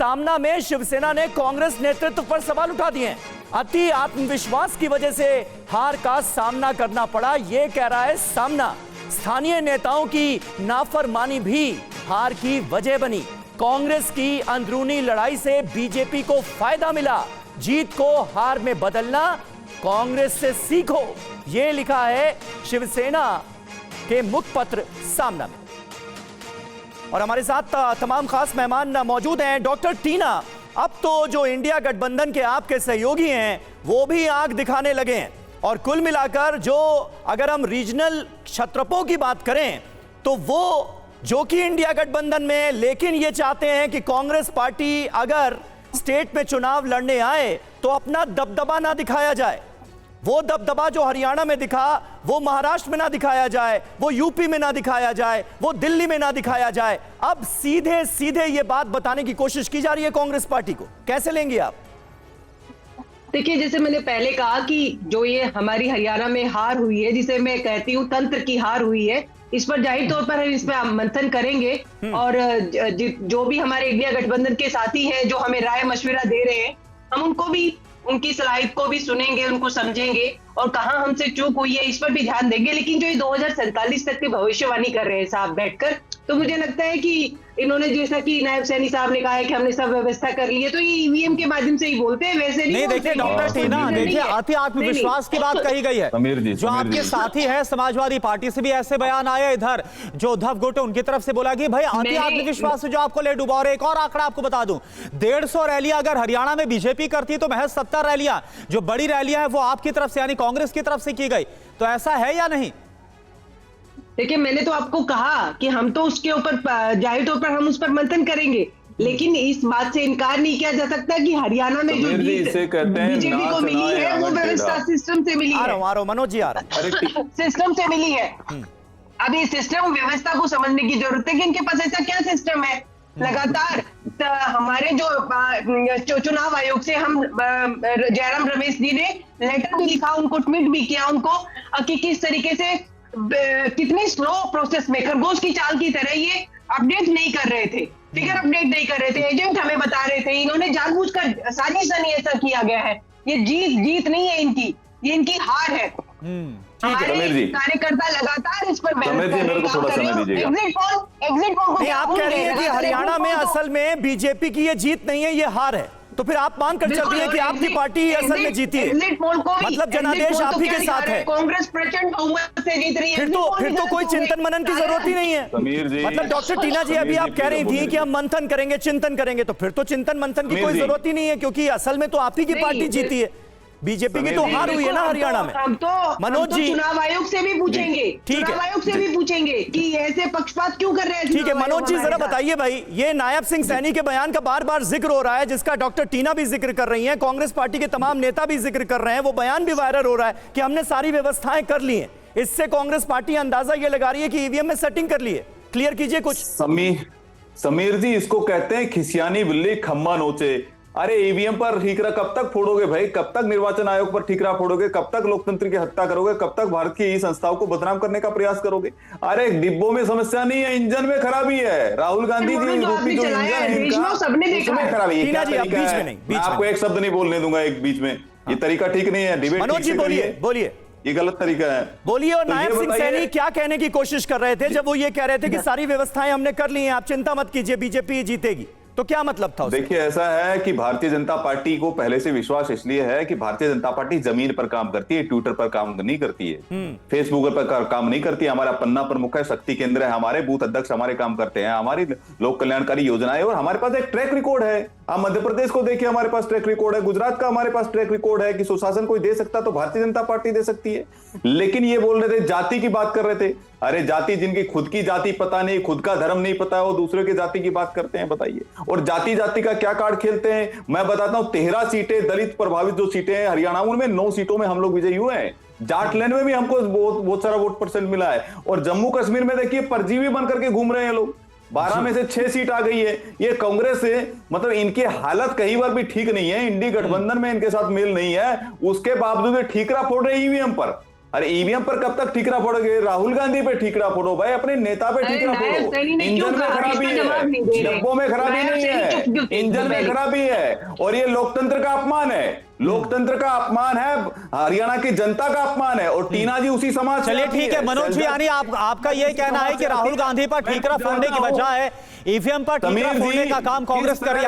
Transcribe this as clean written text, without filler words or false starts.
सामना में शिवसेना ने कांग्रेस नेतृत्व पर सवाल उठा दिए हैं। अति आत्मविश्वास की वजह से हार का सामना करना पड़ा, यह कह रहा है सामना। स्थानीय नेताओं की नाफरमानी भी हार की वजह बनी। कांग्रेस की अंदरूनी लड़ाई से बीजेपी को फायदा मिला। जीत को हार में बदलना कांग्रेस से सीखो, यह लिखा है शिवसेना के मुखपत्र सामना में। और हमारे साथ तमाम खास मेहमान मौजूद हैं। डॉक्टर टीना, अब तो जो इंडिया गठबंधन के आपके सहयोगी हैं वो भी आंख दिखाने लगे हैं, और कुल मिलाकर जो अगर हम रीजनल क्षत्रपों की बात करें तो वो जो कि इंडिया गठबंधन में, लेकिन ये चाहते हैं कि कांग्रेस पार्टी अगर स्टेट में चुनाव लड़ने आए तो अपना दबदबा ना दिखाया जाए। वो दबदबा जो हरियाणा में दिखा वो महाराष्ट्र में ना दिखाया जाए, वो यूपी में ना दिखाया जाए, वो दिल्ली में ना दिखाया जाए। अब सीधे सीधे ये बात बताने की कोशिश की जा रही है कांग्रेस पार्टी को, कैसे लेंगे आप? देखिए, जैसे मैंने पहले कहा कि जो ये हमारी हरियाणा में हार हुई है, जिसे मैं कहती हूँ तंत्र की हार हुई है, इस पर जाहिर तौर पर हम इस पर मंथन करेंगे। और जो भी हमारे इंडिया गठबंधन के साथी हैं जो हमें राय मशविरा दे रहे हैं, हम उनको भी, उनकी सलाहियत को भी सुनेंगे, उनको समझेंगे और कहां हमसे चूक हुई है इस पर भी ध्यान देंगे। लेकिन जो ये 2047 तक की भविष्यवाणी कर रहे हैं साहब बैठकर, तो मुझे लगता है कि इन्होंने, जैसा कि नायब सैनी साहब ने कहा है कि हमने सब व्यवस्था कर ली है, तो ये ईवीएम के माध्यम से ही बोलते हैं, वैसे नहीं। देखिए डॉक्टर टीना, देखिए अति आत्मविश्वास की बात कही गई है। जो आपके साथी है समाजवादी पार्टी से भी ऐसे बयान आया, इधर जो उद्धव गुट उनकी तरफ से बोला कि भाई अति आत्मविश्वास से जो आपको ले डूबा। और एक और आंकड़ा आपको बता दूं, 150 रैलियां अगर हरियाणा में बीजेपी करती तो महज 70 रैलियां जो बड़ी रैलियां है वो आपकी तरफ से यानी कांग्रेस की तरफ से की गई। तो ऐसा है या नहीं? देखिए, मैंने तो आपको कहा कि हम तो उसके ऊपर जाहिर तौर पर हम उस पर मंथन करेंगे, लेकिन इस बात से इनकार नहीं किया जा सकता कि हरियाणा में जो जीत बीजेपी को मिली है वो व्यवस्था सिस्टम से मिली है। आ रहा हूं मनोज जी, आ रहा हूं। सिस्टम से मिली है। अब इस सिस्टम व्यवस्था को समझने की जरूरत है कि इनके पास ऐसा क्या सिस्टम है। लगातार हमारे जो चुनाव आयोग से हम जयराम रमेश जी ने लेटर भी लिखा, उनको ट्वीट भी किया उनको कि किस तरीके से कितनी स्लो प्रोसेस में खरगोश की चाल की तरह ये अपडेट नहीं कर रहे थे, फिगर अपडेट नहीं कर रहे थे, एजेंट हमें बता रहे थे। इन्होंने जानबूझकर साजिश ऐसा किया गया है। ये जीत नहीं है इनकी, ये इनकी हार है। हमारे कार्यकर्ता लगातार इस पर एग्जिट पोल आप कह रही है कि हरियाणा में असल में बीजेपी की ये जीत नहीं है, ये हार है, तो फिर आप मान कर चल रही है कि आपकी पार्टी असल में जीती है, मतलब जनादेश आप ही के साथ है। कांग्रेस प्रचंड बहुमत से जीत रही है। फिर तो कोई चिंतन मनन की जरूरत ही नहीं है। मतलब डॉक्टर टीना जी, अभी आप कह रही थी कि हम मंथन करेंगे, चिंतन करेंगे, तो फिर तो चिंतन मंथन की कोई जरूरत ही नहीं है, क्योंकि असल में तो आप ही की पार्टी जीती है। बीजेपी की तो हार हुई है ना हरियाणा में। हम तो मनोज जी चुनाव आयोग से भी पूछेंगे, चुनाव आयोग से भी पूछेंगे कि ऐसे पक्षपात क्यों कर रहे हैं। ठीक है मनोज जी, जरा बताइए भाई, ये नायब सिंह सैनी के बयान का बार बार जिक्र हो रहा है, जिसका डॉक्टर टीना भी जिक्र कर रही हैं, कांग्रेस पार्टी के तमाम नेता भी जिक्र कर रहे हैं, वो बयान भी वायरल हो रहा है कि हमने सारी व्यवस्थाएं कर ली हैं। इससे कांग्रेस पार्टी अंदाजा ये लगा रही है कि ईवीएम में सेटिंग कर ली है। क्लियर कीजिए कुछ। समीर जी, इसको कहते हैं खिसियानी बिल्ली खम्मा नोचे। अरे ईवीएम पर ठीकरा कब तक फोड़ोगे भाई? कब तक निर्वाचन आयोग पर ठीकरा फोड़ोगे? कब तक लोकतंत्र की हत्या करोगे? कब तक भारत की संस्थाओं को बदनाम करने का प्रयास करोगे? अरे डिब्बों में समस्या नहीं है, इंजन में खराबी है। राहुल गांधी जी रूपी जो इंजन है इनका, उसमें खराबी है। क्या तरीका है? मैं आपको एक शब्द नहीं बोलने दूंगा एक बीच में, ये तरीका ठीक नहीं है। डिबेट मनोज जी बोलिए, ये गलत तरीका है। बोलिए। और नायब सिंह सैनी क्या कहने की कोशिश कर रहे थे जब वो ये कह रहे थे कि सारी व्यवस्थाएं हमने कर ली हैं, आप चिंता मत कीजिए, बीजेपी जीतेगी, तो क्या मतलब था उसका? देखिए, ऐसा है कि भारतीय जनता पार्टी को पहले से विश्वास इसलिए है कि भारतीय जनता पार्टी जमीन पर काम करती है, ट्विटर पर काम नहीं करती है, फेसबुक पर काम नहीं करती है। हमारा पन्ना प्रमुख है, शक्ति केंद्र है, हमारे बूथ अध्यक्ष हमारे काम करते हैं, हमारी लोक कल्याणकारी योजनाएं, और हमारे पास एक ट्रैक रिकॉर्ड है। आप मध्य प्रदेश को देखिए, हमारे पास ट्रैक रिकॉर्ड है, गुजरात का हमारे पास ट्रैक रिकॉर्ड है कि सुशासन कोई दे सकता तो भारतीय जनता पार्टी दे सकती है। लेकिन ये बोल रहे थे, जाति की बात कर रहे थे। अरे जाति, जिनकी खुद की जाति पता नहीं, खुद का धर्म नहीं पता है, वो दूसरे की जाति की बात करते हैं, बताइए। और जाति जाति का क्या कार्ड खेलते हैं, मैं बताता हूं। 13 सीटें दलित प्रभावित जो सीटें हैं हरियाणा, उनमें 9 सीटों में हम लोग विजयी हुए हैं। जाटलैंड में भी हमको बहुत सारा वोट परसेंट मिला है। और जम्मू कश्मीर में देखिए, परजीवी बन करके घूम रहे हैं लोग। 12 में से 6 सीट आ गई है। ये कांग्रेस से, मतलब इनकी हालत कहीं बार भी ठीक नहीं है, इंडी गठबंधन में इनके साथ मेल नहीं है, उसके बावजूद ठीकरा फोड़ रहे ईवीएम पर। अरे ईवीएम पर कब तक ठीकरा फोड़ोगे? राहुल गांधी पे ठीकरा फोड़ो भाई, अपने नेता पे अरे ठीकरा नायब फोड़ो। सैनी ने क्यों इंजन में कहा? खराबी इसका जवाब नहीं दे है, रहे। डब्बों में खराबी नायब नहीं सैनी चुप क्यों है, थे? इंजन में खराबी है, और ये लोकतंत्र का अपमान है, लोकतंत्र का अपमान है, हरियाणा की जनता का अपमान है। और टीना जी उसी समाज से चलिए आती ठीक है मनोज जी, यानी आपका ये कहना है कि राहुल गांधी पर ठीकरा फोड़ने की बजाय ईवीएम पर ठीकरा फोड़ने का काम कांग्रेस कर रही है।